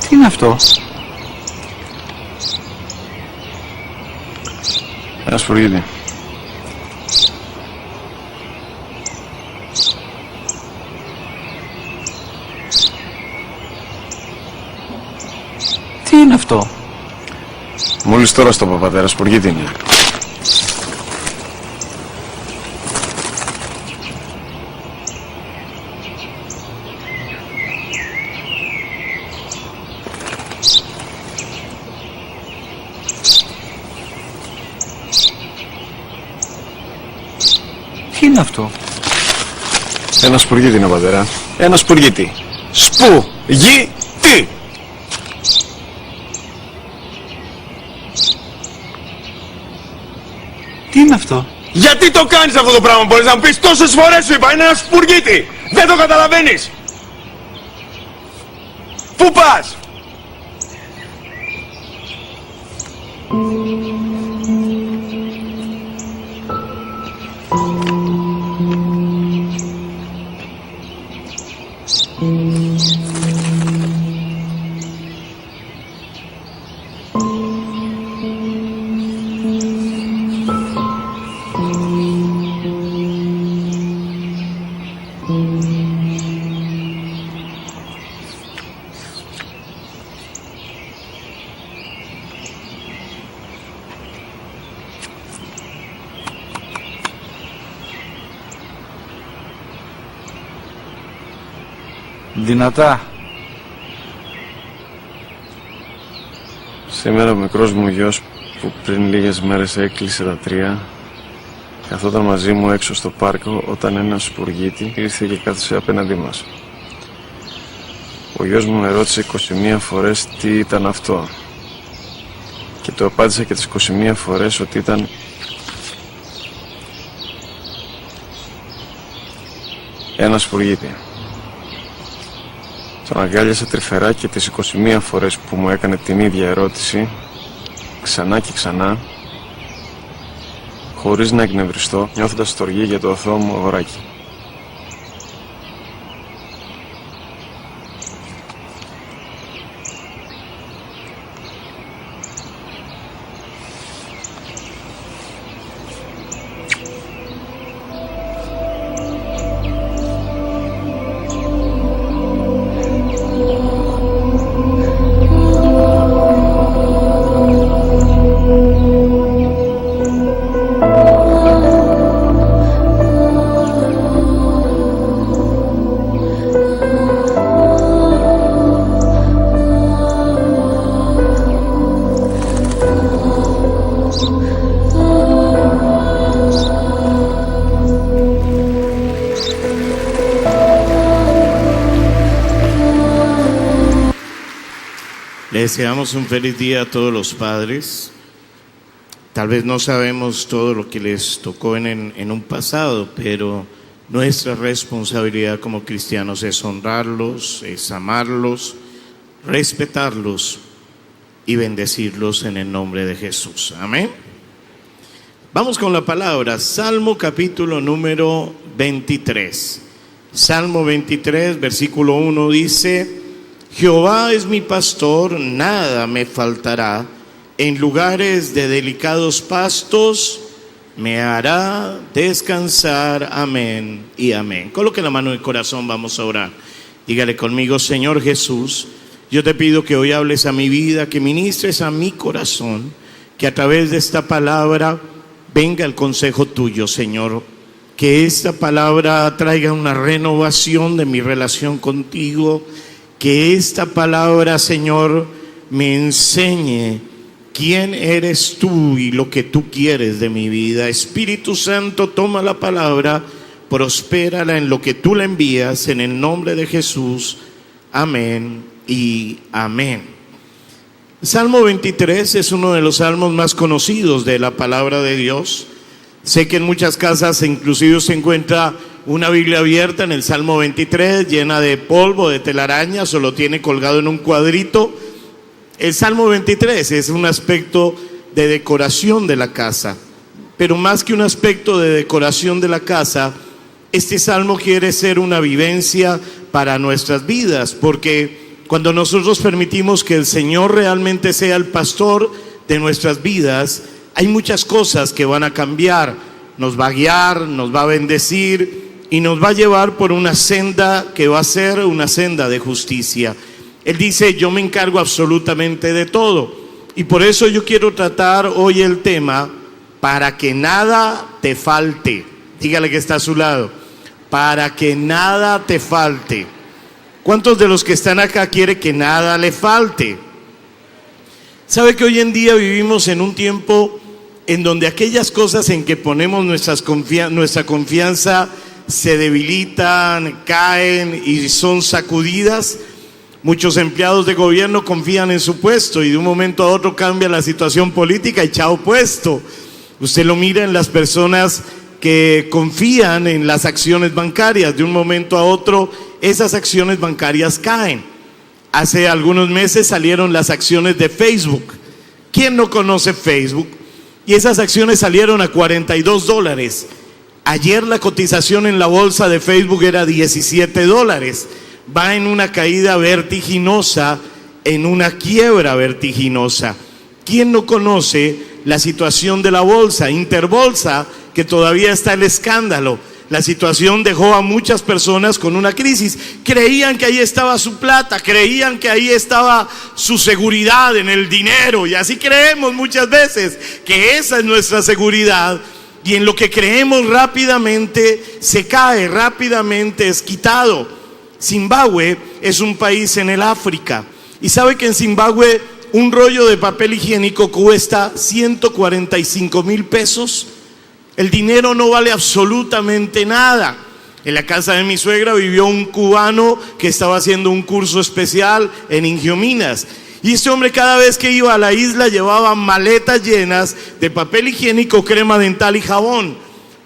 Τι είναι αυτό? Ένα σπουργίτη. Τι είναι αυτό? Μόλις τώρα στο πατέρα, σπουργίτη είναι. Τι είναι αυτό? Ένα σπουργίτη είναι, πατέρα. Ένα σπουργίτη. Σπου-γι-τι! Τι είναι αυτό? Γιατί το κάνεις αυτό το πράγμα, μπορείς να μου πεις? Τόσες φορές σου είπα, είναι ένα σπουργίτη! Δεν το καταλαβαίνεις! Πού πας? Δυνατά. Σήμερα ο μικρός μου γιος που πριν λίγες μέρες έκλεισε τα 3 καθόταν μαζί μου έξω στο πάρκο όταν ένα σπουργίτη ήρθε και κάθισε απέναντί μας. Ο γιος μου με ρώτησε 21 φορές τι ήταν αυτό και το απάντησα και τις 21 φορές ότι ήταν ένα σπουργίτη. Τον αγκάλιασα τρυφερά και τις 21 φορές που μου έκανε την ίδια ερώτηση, ξανά και ξανά, χωρίς να εκνευριστώ, νιώθοντας στοργή για το αθώο μου αγοράκι. Deseamos un feliz día a todos los padres. Tal vez no sabemos todo lo que les tocó en un pasado, pero nuestra responsabilidad como cristianos es honrarlos, es amarlos, respetarlos y bendecirlos en el nombre de Jesús. Amén. Vamos con la palabra. Salmo capítulo número 23. Salmo 23, versículo 1 dice: Jehová es mi pastor, nada me faltará. En lugares de delicados pastos me hará descansar. Amén y amén. Coloque la mano en el corazón, vamos a orar. Dígale conmigo: Señor Jesús, yo te pido que hoy hables a mi vida, que ministres a mi corazón, que a través de esta palabra venga el consejo tuyo, Señor. Que esta palabra traiga una renovación de mi relación contigo. Que esta palabra, Señor, me enseñe quién eres tú y lo que tú quieres de mi vida. Espíritu Santo, toma la palabra, prospérala en lo que tú la envías, en el nombre de Jesús. Amén y amén. Salmo 23 es uno de los salmos más conocidos de la palabra de Dios. Sé que en muchas casas inclusive se encuentra una Biblia abierta en el Salmo 23, llena de polvo, de telarañas, o lo tiene colgado en un cuadrito. El Salmo 23 es un aspecto de decoración de la casa, pero más que un aspecto de decoración de la casa, este Salmo quiere ser una vivencia para nuestras vidas, porque cuando nosotros permitimos que el Señor realmente sea el pastor de nuestras vidas, hay muchas cosas que van a cambiar. Nos va a guiar, nos va a bendecir y nos va a llevar por una senda que va a ser una senda de justicia. Él dice: yo me encargo absolutamente de todo. Y por eso yo quiero tratar hoy el tema, para que nada te falte. Dígale que está a su lado: para que nada te falte. ¿Cuántos de los que están acá quieren que nada le falte? ¿Sabe que hoy en día vivimos en un tiempo en donde aquellas cosas en que ponemos nuestra confianza se debilitan, caen y son sacudidas? Muchos empleados de gobierno confían en su puesto y de un momento a otro cambia la situación política y chao puesto. Usted lo mira en las personas que confían en las acciones bancarias. De un momento a otro esas acciones bancarias caen. Hace algunos meses salieron las acciones de Facebook. ¿Quién no conoce Facebook? Y esas acciones salieron a $42. Ayer la cotización en la bolsa de Facebook era $17. Va en una caída vertiginosa, en una quiebra vertiginosa. ¿Quién no conoce la situación de la bolsa? Interbolsa, que todavía está el escándalo. La situación dejó a muchas personas con una crisis. Creían que ahí estaba su plata, creían que ahí estaba su seguridad en el dinero. Y así creemos muchas veces que esa es nuestra seguridad. Y en lo que creemos rápidamente se cae, rápidamente es quitado. Zimbabue es un país en el África. Y sabe que en Zimbabue un rollo de papel higiénico cuesta 145,000 pesos. El dinero no vale absolutamente nada. En la casa de mi suegra vivió un cubano que estaba haciendo un curso especial en Ingiominas. Y este hombre, cada vez que iba a la isla, llevaba maletas llenas de papel higiénico, crema dental y jabón,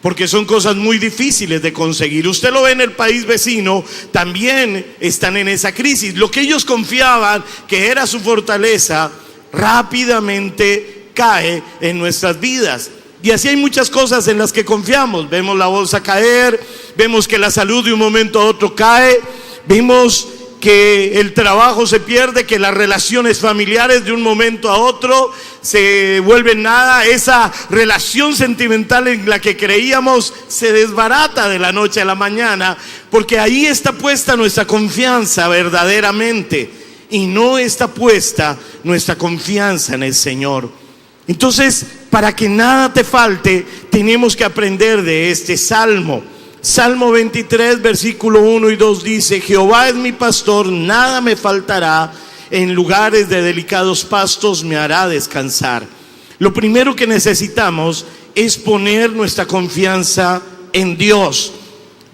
porque son cosas muy difíciles de conseguir. Usted lo ve en el país vecino, también están en esa crisis. Lo que ellos confiaban que era su fortaleza, rápidamente cae en nuestras vidas. Y así hay muchas cosas en las que confiamos. Vemos la bolsa caer, vemos que la salud de un momento a otro cae, vemos que el trabajo se pierde, que las relaciones familiares de un momento a otro se vuelven nada. Esa relación sentimental en la que creíamos se desbarata de la noche a la mañana, porque ahí está puesta nuestra confianza verdaderamente, y no está puesta nuestra confianza en el Señor. Entonces, para que nada te falte, tenemos que aprender de este salmo. Salmo 23, versículo 1 y 2 dice: Jehová es mi pastor, nada me faltará, en lugares de delicados pastos me hará descansar. Lo primero que necesitamos es poner nuestra confianza en Dios.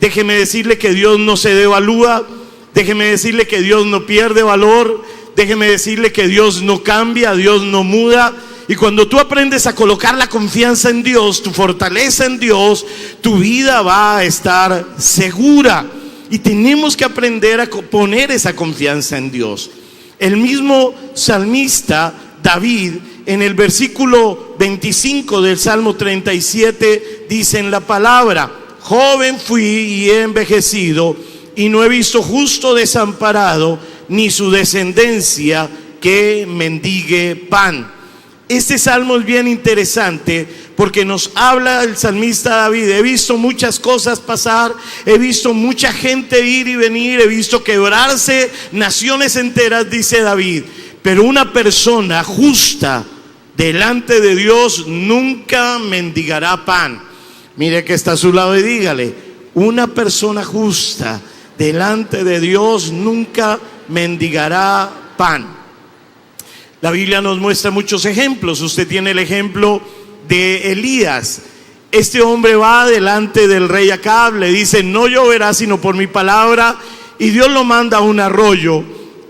Déjeme decirle que Dios no se devalúa, déjeme decirle que Dios no pierde valor, déjeme decirle que Dios no cambia, Dios no muda. Y cuando tú aprendes a colocar la confianza en Dios, tu fortaleza en Dios, tu vida va a estar segura. Y tenemos que aprender a poner esa confianza en Dios. El mismo salmista David, en el versículo 25 del Salmo 37, dice en la palabra: joven fui y he envejecido, y no he visto justo desamparado, ni su descendencia que mendigue pan. Este salmo es bien interesante porque nos habla el salmista David: he visto muchas cosas pasar, he visto mucha gente ir y venir, he visto quebrarse naciones enteras, dice David, pero una persona justa delante de Dios nunca mendigará pan. Mire que está a su lado y dígale: una persona justa delante de Dios nunca mendigará pan. La Biblia nos muestra muchos ejemplos. Usted tiene el ejemplo de Elías. Este hombre va delante del rey Acab, le dice: no lloverá sino por mi palabra, y Dios lo manda a un arroyo,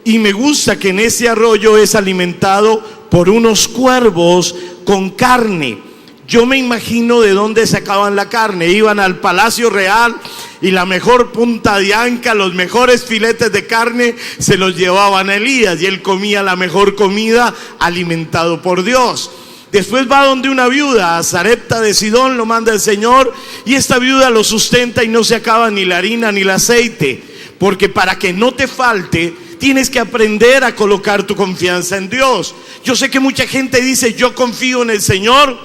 y me gusta que en ese arroyo es alimentado por unos cuervos con carne. Yo me imagino de dónde sacaban la carne. Iban al palacio real y la mejor punta de anca, los mejores filetes de carne se los llevaban a Elías, y él comía la mejor comida alimentado por Dios. Después va donde una viuda, a Sarepta de Sidón, lo manda el Señor, y esta viuda lo sustenta y no se acaba ni la harina ni el aceite, porque para que no te falte Tienes que aprender a colocar tu confianza en Dios. Yo sé que mucha gente dice, yo confío en el Señor,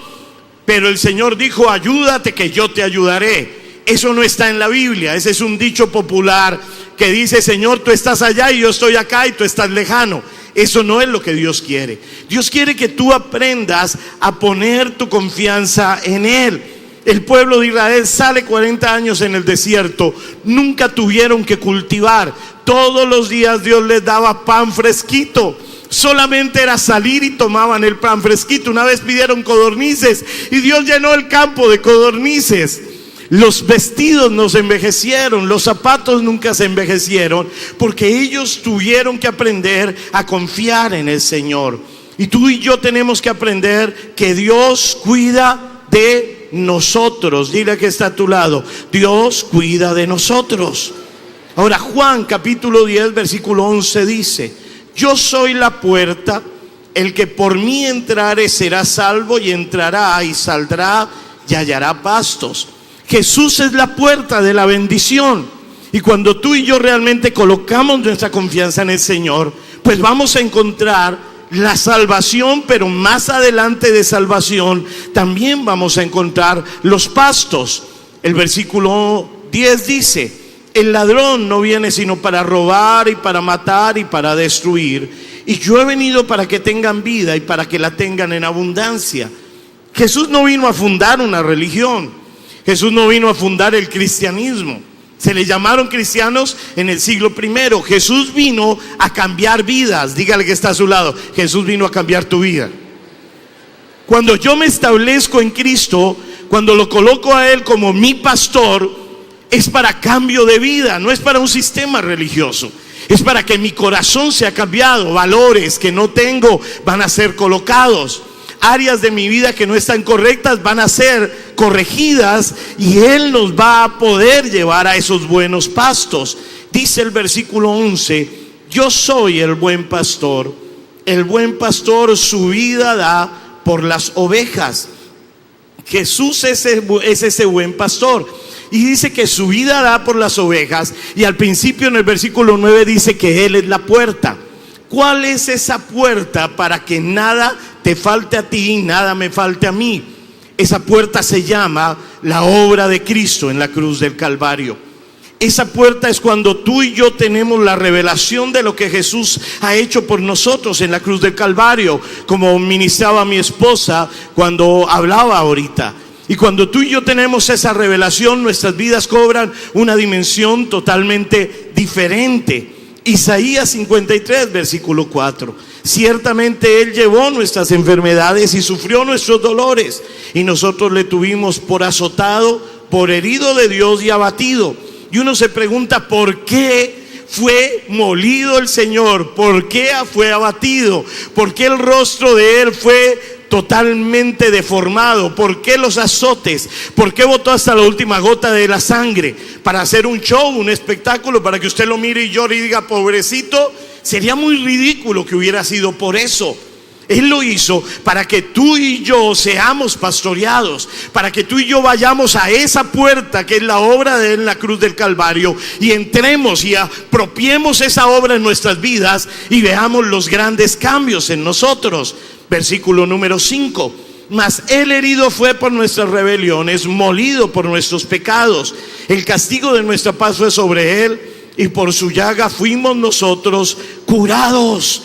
pero el Señor dijo, ayúdate que yo te ayudaré. Eso no está en la Biblia. Ese es un dicho popular que dice, Señor, tú estás allá y yo estoy acá y tú estás lejano. Eso no es lo que Dios quiere. Dios quiere que tú aprendas a poner tu confianza en Él. El pueblo de Israel sale 40 años en el desierto. Nunca tuvieron que cultivar. Todos los días Dios les daba pan fresquito. Solamente era salir y tomaban el pan fresquito. Una vez pidieron codornices y Dios llenó el campo de codornices. Los vestidos no se envejecieron, los zapatos nunca se envejecieron, porque ellos tuvieron que aprender a confiar en el Señor. Y tú y yo tenemos que aprender que Dios cuida de nosotros. Dile que está a tu lado, Dios cuida de nosotros. Ahora Juan capítulo 10 versículo 11 dice, yo soy la puerta, el que por mí entrare será salvo, y entrará y saldrá y hallará pastos. Jesús es la puerta de la bendición. Y cuando tú y yo realmente colocamos nuestra confianza en el Señor, pues vamos a encontrar la salvación, pero más adelante de salvación también vamos a encontrar los pastos. El versículo 10 dice, el ladrón no viene sino para robar y para matar y para destruir. Y yo he venido para que tengan vida y para que la tengan en abundancia. Jesús no vino a fundar una religión. Jesús no vino a fundar el cristianismo. Se le llamaron cristianos en el siglo I. Jesús vino a cambiar vidas. Dígale que está a su lado, Jesús vino a cambiar tu vida. Cuando yo me establezco en Cristo, cuando lo coloco a Él como mi pastor, es para cambio de vida, no es para un sistema religioso. Es para que mi corazón sea cambiado. Valores que no tengo van a ser colocados. Áreas de mi vida que no están correctas van a ser corregidas, y Él nos va a poder llevar a esos buenos pastos. Dice el versículo 11, yo soy el buen pastor su vida da por las ovejas. Jesús es ese buen pastor, y dice que su vida da por las ovejas. Y al principio en el versículo 9 dice que Él es la puerta. ¿Cuál es esa puerta para que nada te falte a ti y nada me falte a mí? Esa puerta se llama la obra de Cristo en la cruz del Calvario. Esa puerta es cuando tú y yo tenemos la revelación de lo que Jesús ha hecho por nosotros en la cruz del Calvario, como ministraba mi esposa cuando hablaba ahorita. Y cuando tú y yo tenemos esa revelación, nuestras vidas cobran una dimensión totalmente diferente. Isaías 53 versículo 4, ciertamente Él llevó nuestras enfermedades y sufrió nuestros dolores, y nosotros le tuvimos por azotado, por herido de Dios y abatido. Y uno se pregunta, ¿por qué fue molido el Señor? ¿Por qué fue abatido? ¿Por qué el rostro de Él fue totalmente deformado? ¿Por qué los azotes? ¿Por qué botó hasta la última gota de la sangre? Para hacer un show, un espectáculo, para que usted lo mire y llore y diga, pobrecito. Sería muy ridículo que hubiera sido por eso. Él lo hizo para que tú y yo seamos pastoreados, para que tú y yo vayamos a esa puerta que es la obra de Él en la cruz del Calvario, y entremos y apropiemos esa obra en nuestras vidas y veamos los grandes cambios en nosotros. Versículo número 5, mas Él herido fue por nuestras rebeliones, molido por nuestros pecados. El castigo de nuestra paz fue sobre Él, y por su llaga fuimos nosotros curados.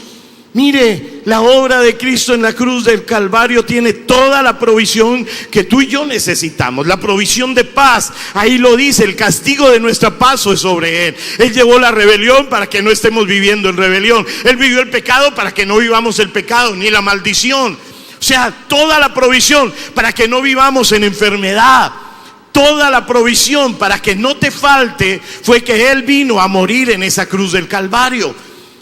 Mire, la obra de Cristo en la cruz del Calvario tiene toda la provisión que tú y yo necesitamos. La provisión de paz, ahí lo dice, el castigo de nuestra paz fue sobre Él. Él llevó la rebelión para que no estemos viviendo en rebelión. Él vivió el pecado para que no vivamos el pecado ni la maldición. O sea, toda la provisión para que no vivamos en enfermedad. Toda la provisión para que no te falte fue que Él vino a morir en esa cruz del Calvario.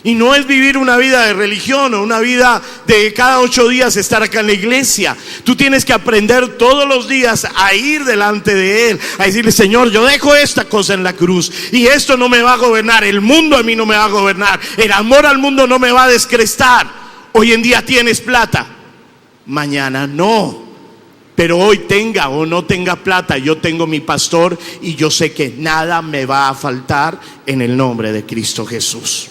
Y no es vivir una vida de religión o una vida de cada 8 días estar acá en la iglesia. Tú tienes que aprender todos los días a ir delante de Él, a decirle, Señor, yo dejo esta cosa en la cruz y esto no me va a gobernar, el mundo a mí no me va a gobernar, el amor al mundo no me va a descrestar. Hoy en día tienes plata, mañana no. Pero hoy tenga o no tenga plata, yo tengo mi pastor y yo sé que nada me va a faltar en el nombre de Cristo Jesús.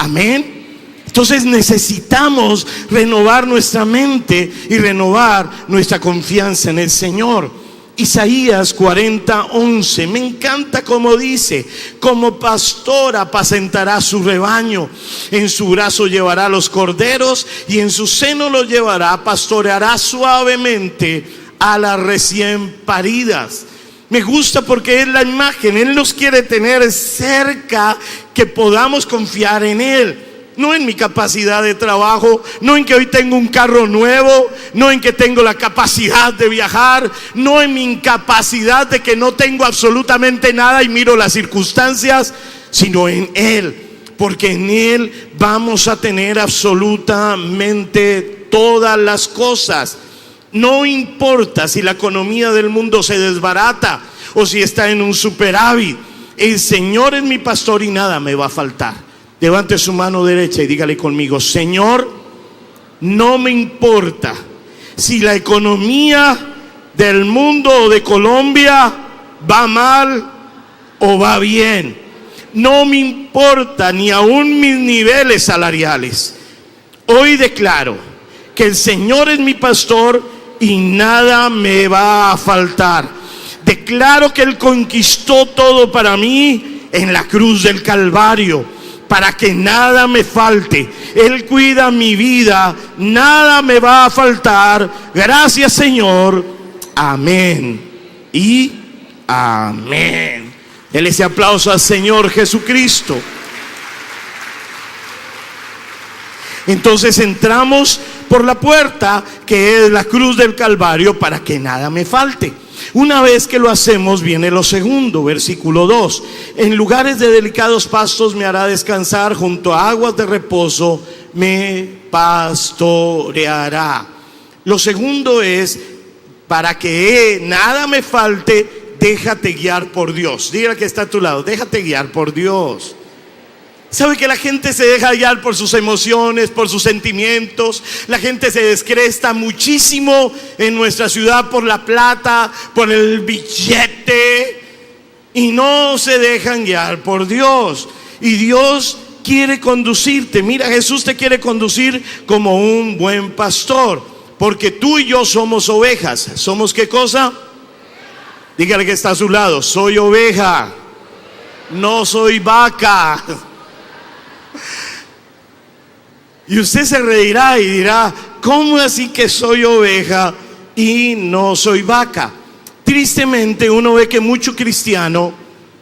Amén. Entonces necesitamos renovar nuestra mente y renovar nuestra confianza en el Señor. Isaías 40:11, me encanta como dice: como pastor apacentará su rebaño, en su brazo llevará los corderos y en su seno los llevará, pastoreará suavemente a las recién paridas. Me gusta porque es la imagen, Él nos quiere tener cerca, que podamos confiar en Él. No en mi capacidad de trabajo, no en que hoy tengo un carro nuevo, no en que tengo la capacidad de viajar, no en mi incapacidad de que no tengo absolutamente nada y miro las circunstancias, sino en Él, porque en Él vamos a tener absolutamente todas las cosas. No importa si la economía del mundo se desbarata o si está en un superávit, el Señor es mi pastor y nada me va a faltar. Levante su mano derecha y dígale conmigo: Señor, no me importa si la economía del mundo o de Colombia va mal o va bien. No me importa ni aún mis niveles salariales. Hoy declaro que el Señor es mi pastor y nada me va a faltar. Declaro que Él conquistó todo para mí en la cruz del Calvario, para que nada me falte. Él cuida mi vida, nada me va a faltar. Gracias, Señor. Amén y amén. Dele ese aplauso al Señor Jesucristo. Entonces entramos por la puerta que es la cruz del Calvario para que nada me falte. Una vez que lo hacemos, viene lo segundo, versículo 2. En lugares de delicados pastos me hará descansar, junto a aguas de reposo me pastoreará. Lo segundo es, para que nada me falte, déjate guiar por Dios. Dígale que está a tu lado: déjate guiar por Dios. ¿Sabe que la gente se deja guiar por sus emociones, por sus sentimientos? La gente se descresta muchísimo en nuestra ciudad por la plata, por el billete, y no se dejan guiar por Dios. Y Dios quiere conducirte. Mira, Jesús te quiere conducir como un buen pastor, porque tú y yo somos ovejas. ¿Somos qué cosa? Dígale que está a su lado: soy oveja, no soy vaca. Y usted se reirá y dirá: ¿cómo así que soy oveja y no soy vaca? Tristemente uno ve que mucho cristiano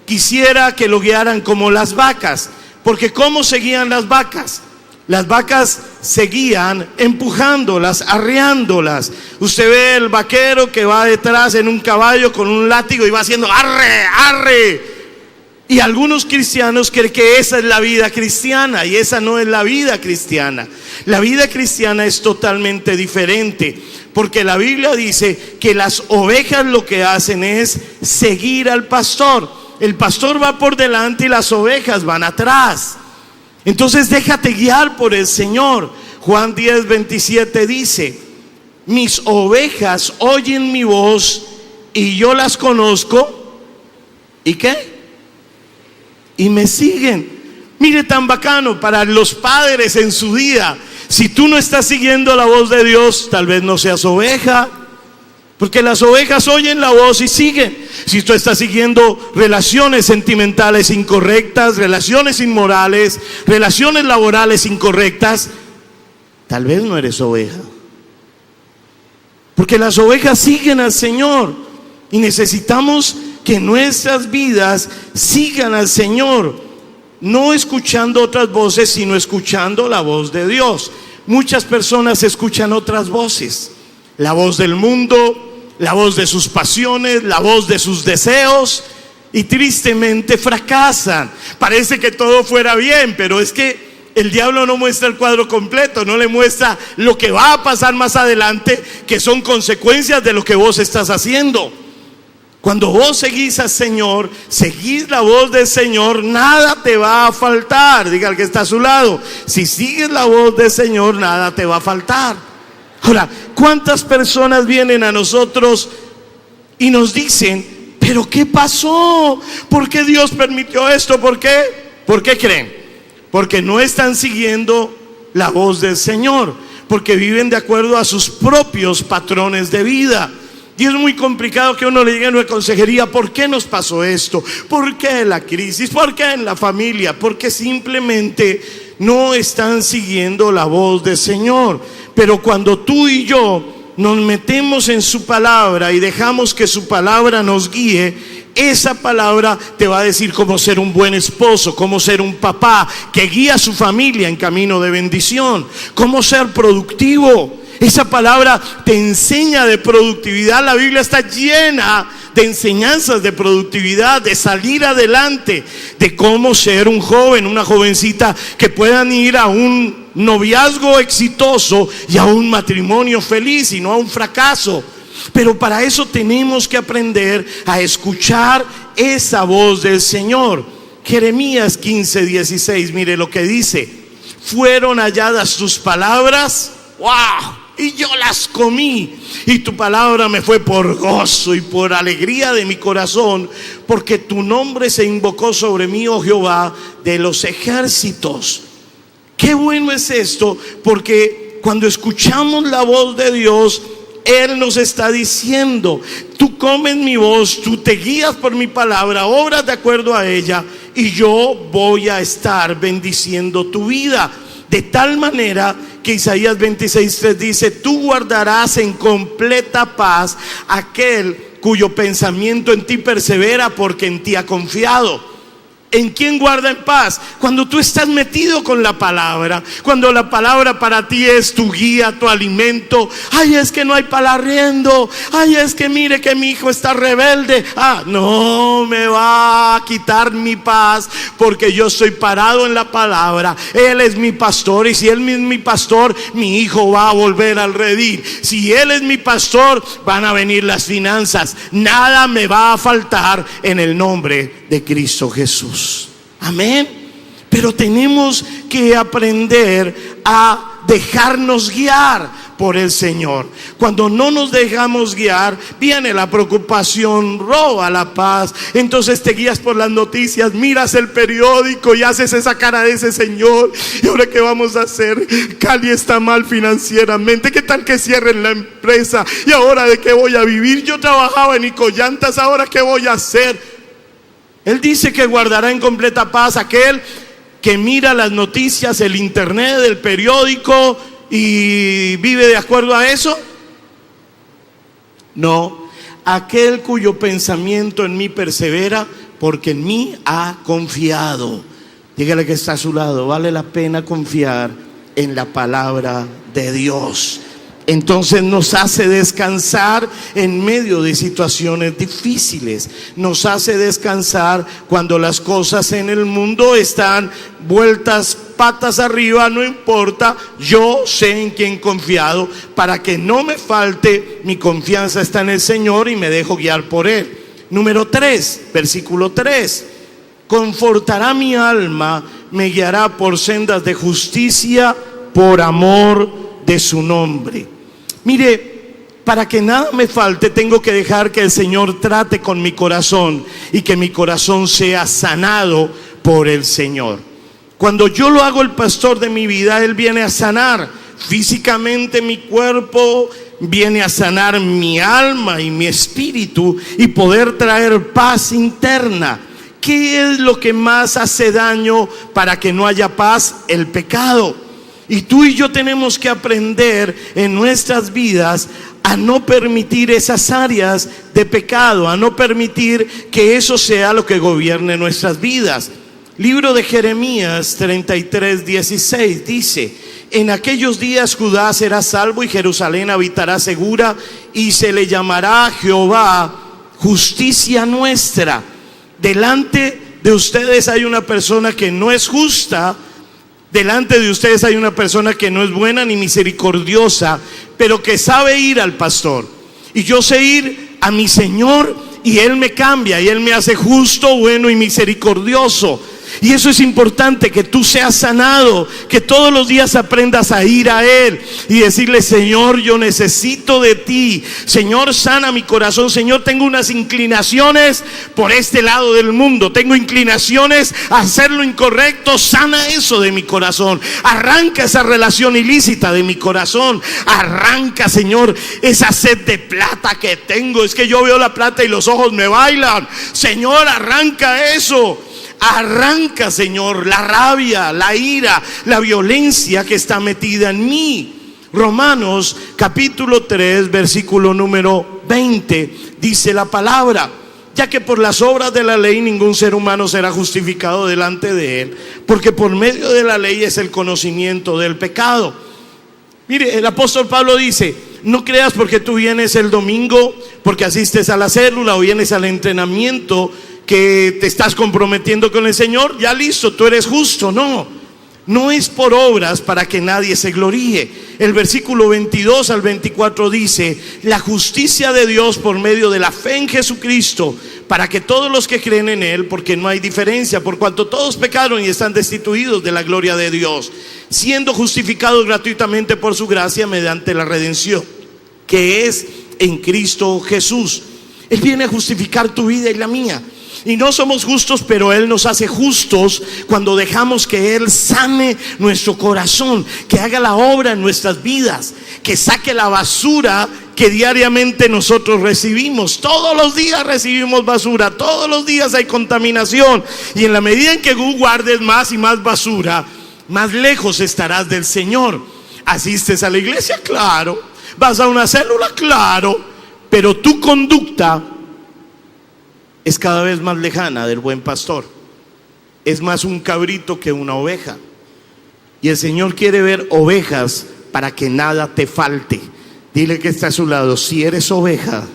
quisiera que lo guiaran como las vacas, porque ¿cómo se guían las vacas? Las vacas se guían empujándolas, arreándolas. Usted ve el vaquero que va detrás en un caballo con un látigo y va haciendo arre, arre. Y algunos cristianos creen que esa es la vida cristiana, y esa no es la vida cristiana. La vida cristiana es totalmente diferente, porque la Biblia dice que las ovejas lo que hacen es seguir al pastor. El pastor va por delante y las ovejas van atrás. Entonces déjate guiar por el Señor. Juan 10:27 dice: mis ovejas oyen mi voz y yo las conozco. ¿Y qué? Y me siguen. Mire, tan bacano para los padres en su día. Si tú no estás siguiendo la voz de Dios, tal vez no seas oveja, porque las ovejas oyen la voz y siguen. Si tú estás siguiendo relaciones sentimentales incorrectas, relaciones inmorales, relaciones laborales incorrectas, tal vez no eres oveja, porque las ovejas siguen al Señor. Y necesitamos que nuestras vidas sigan al Señor, no escuchando otras voces, sino escuchando la voz de Dios. Muchas personas escuchan otras voces: la voz del mundo, la voz de sus pasiones, la voz de sus deseos, y tristemente fracasan. Parece que todo fuera bien, pero es que el diablo no muestra el cuadro completo, no le muestra lo que va a pasar más adelante, que son consecuencias de lo que vos estás haciendo. Cuando vos seguís al Señor, seguís la voz del Señor, nada te va a faltar. Diga al que está a su lado: si sigues la voz del Señor, nada te va a faltar. Ahora, ¿cuántas personas vienen a nosotros y nos dicen: pero qué pasó? ¿Por qué Dios permitió esto? ¿Por qué? ¿Por qué creen? porque no están siguiendo la voz del Señor, porque viven de acuerdo a sus propios patrones de vida. Y es muy complicado que uno le diga a una consejería: ¿por qué nos pasó esto? ¿Por qué la crisis? ¿Por qué en la familia? Porque simplemente no están siguiendo la voz del Señor. Pero cuando tú y yo nos metemos en su palabra y dejamos que su palabra nos guíe, esa palabra te va a decir cómo ser un buen esposo, cómo ser un papá que guía a su familia en camino de bendición, cómo ser productivo. Esa palabra te enseña de productividad. La Biblia está llena de enseñanzas de productividad, de salir adelante, de cómo ser un joven, una jovencita que puedan ir a un noviazgo exitoso y a un matrimonio feliz y no a un fracaso. Pero para eso tenemos que aprender a escuchar esa voz del Señor. Jeremías 15:16, mire lo que dice: fueron halladas tus palabras, ¡wow!, y yo las comí, y tu palabra me fue por gozo y por alegría de mi corazón, porque tu nombre se invocó sobre mí, oh Jehová de los ejércitos. Qué bueno es esto, porque cuando escuchamos la voz de Dios, Él nos está diciendo: tú comes mi voz, tú te guías por mi palabra, obras de acuerdo a ella, y yo voy a estar bendiciendo tu vida. De tal manera que Isaías 26:3 dice: tú guardarás en completa paz aquel cuyo pensamiento en ti persevera, porque en ti ha confiado. ¿En quién guarda en paz? Cuando tú estás metido con la palabra, cuando la palabra para ti es tu guía, tu alimento. Ay, es que no hay para el arriendo. Ay, es que mire que mi hijo está rebelde. No me va a quitar mi paz, porque yo estoy parado en la palabra. Él es mi pastor, y si Él es mi pastor, mi hijo va a volver al redil. Si Él es mi pastor, van a venir las finanzas. Nada me va a faltar en el nombre de Cristo Jesús. Amén. Pero tenemos que aprender a dejarnos guiar por el Señor. Cuando no nos dejamos guiar, viene la preocupación, roba la paz. Entonces te guías por las noticias, miras el periódico y haces esa cara de ese señor: ¿y ahora qué vamos a hacer? Cali está mal financieramente, ¿qué tal que cierren la empresa? ¿Y ahora de qué voy a vivir? Yo trabajaba en Icollantas, ¿ahora qué voy a hacer? Él dice que guardará en completa paz aquel que mira las noticias, el internet, el periódico, y vive de acuerdo a eso. No, aquel cuyo pensamiento en mí persevera, porque en mí ha confiado. Dígale que está a su lado: vale la pena confiar en la palabra de Dios. Entonces nos hace descansar en medio de situaciones difíciles. Nos hace descansar cuando las cosas en el mundo están vueltas patas arriba. No importa, yo sé en quién he confiado. Para que no me falte, mi confianza está en el Señor y me dejo guiar por Él. Número 3, versículo 3: confortará mi alma, me guiará por sendas de justicia, por amor de su nombre. Mire, para que nada me falte, tengo que dejar que el Señor trate con mi corazón y que mi corazón sea sanado por el Señor. Cuando yo lo hago el pastor de mi vida, Él viene a sanar físicamente mi cuerpo, viene a sanar mi alma y mi espíritu, y poder traer paz interna. ¿Qué es lo que más hace daño para que no haya paz? El pecado. Y tú y yo tenemos que aprender en nuestras vidas a no permitir esas áreas de pecado, a no permitir que eso sea lo que gobierne nuestras vidas. Libro de Jeremías 33:16 dice: en aquellos días Judá será salvo y Jerusalén habitará segura, y se le llamará Jehová justicia nuestra. Delante de ustedes hay una persona que no es justa. Delante de ustedes hay una persona que no es buena ni misericordiosa, pero que sabe ir al pastor. Y yo sé ir a mi Señor, y Él me cambia, y Él me hace justo, bueno y misericordioso. Y eso es importante, que tú seas sanado, que todos los días aprendas a ir a Él y decirle: Señor, yo necesito de ti. Señor, sana mi corazón. Señor, tengo unas inclinaciones por este lado del mundo, tengo inclinaciones a hacer lo incorrecto. Sana eso de mi corazón. Arranca esa relación ilícita de mi corazón. Arranca, Señor, esa sed de plata que tengo. Es que yo veo la plata y los ojos me bailan. Señor, arranca eso. Arranca, Señor, la rabia, la ira, la violencia que está metida en mí. Romanos capítulo 3, versículo número 20, dice la palabra: ya que por las obras de la ley ningún ser humano será justificado delante de Él, porque por medio de la ley es el conocimiento del pecado. Mire, el apóstol Pablo dice: no creas porque tú vienes el domingo, porque asistes a la célula o vienes al entrenamiento, que te estás comprometiendo con el Señor, ya listo, tú eres justo. No es por obras para que nadie se gloríe. El versículo 22 al 24 dice: la justicia de Dios por medio de la fe en Jesucristo, para que todos los que creen en Él, porque no hay diferencia, por cuanto todos pecaron y están destituidos de la gloria de Dios, siendo justificados gratuitamente por su gracia mediante la redención que es en Cristo Jesús. Él viene a justificar tu vida y la mía. Y no somos justos, pero Él nos hace justos cuando dejamos que Él sane nuestro corazón, que haga la obra en nuestras vidas, que saque la basura que diariamente nosotros recibimos. Todos los días recibimos basura, todos los días hay contaminación. Y en la medida en que tú guardes más y más basura, más lejos estarás del Señor. ¿Asistes a la iglesia? Claro. ¿Vas a una célula? Claro. Pero tu conducta es cada vez más lejana del buen pastor. Es más un cabrito que una oveja. Y el Señor quiere ver ovejas para que nada te falte. Dile que está a su lado: si eres oveja,